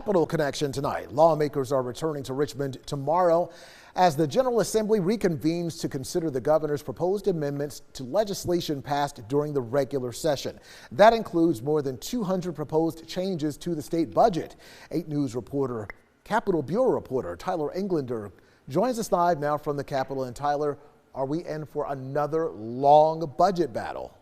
Capital Connection tonight. Lawmakers are returning to Richmond tomorrow as the General Assembly reconvenes to consider the governor's proposed amendments to legislation passed during the regular session. That includes more than 200 proposed changes to the state budget. 8 News reporter, Capitol Bureau reporter Tyler Englander joins us live now from the Capitol. And Tyler, are we in for another long budget battle?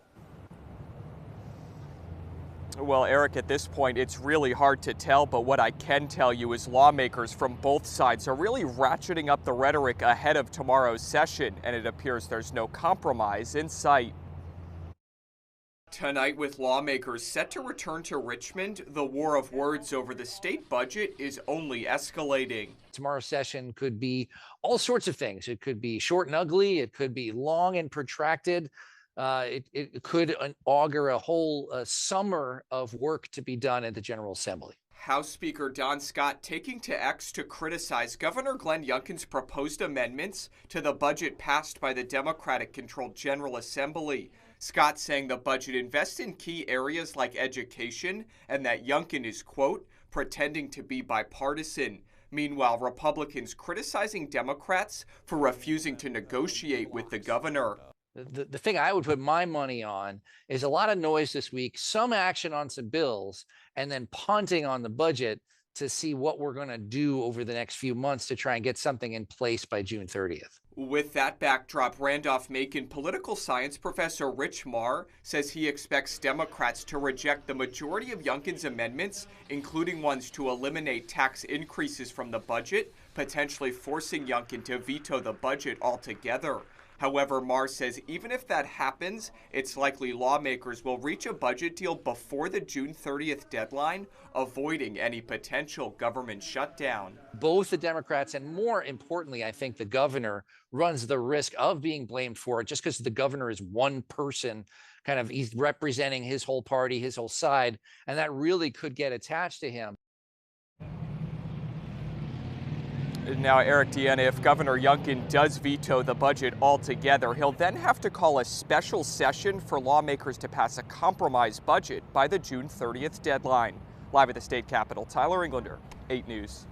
Well, Eric, at this point, it's really hard to tell, but what I can tell you is lawmakers from both sides are really ratcheting up the rhetoric ahead of tomorrow's session, and it appears there's no compromise in sight. Tonight, with lawmakers set to return to Richmond, the war of words over the state budget is only escalating. Tomorrow's session could be all sorts of things. It could be short and ugly. It could be long and protracted. It could augur a whole summer of work to be done at the General Assembly. House Speaker Don Scott taking to X to criticize Governor Glenn Youngkin's proposed amendments to the budget passed by the Democratic-controlled General Assembly. Scott saying the budget invests in key areas like education and that Youngkin is, quote, pretending to be bipartisan. Meanwhile, Republicans criticizing Democrats for refusing to negotiate with the governor. The thing I would put my money on is a lot of noise this week, some action on some bills, and then punting on the budget to see what we're going to do over the next few months to try and get something in place by June 30th. With that backdrop, Randolph-Macon political science professor Rich Meagher says he expects Democrats to reject the majority of Youngkin's amendments, including ones to eliminate tax increases from the budget, potentially forcing Youngkin to veto the budget altogether. However, Meagher says even if that happens, it's likely lawmakers will reach a budget deal before the June 30th deadline, avoiding any potential government shutdown. Both the Democrats and, more importantly, I think the governor runs the risk of being blamed for it just because the governor is one person, he's representing his whole party, his whole side, and that really could get attached to him. Now, Eric, Deanna, if Governor Youngkin does veto the budget altogether, he'll then have to call a special session for lawmakers to pass a compromise budget by the June 30th deadline. Live at the state capitol, Tyler Englander, 8 News.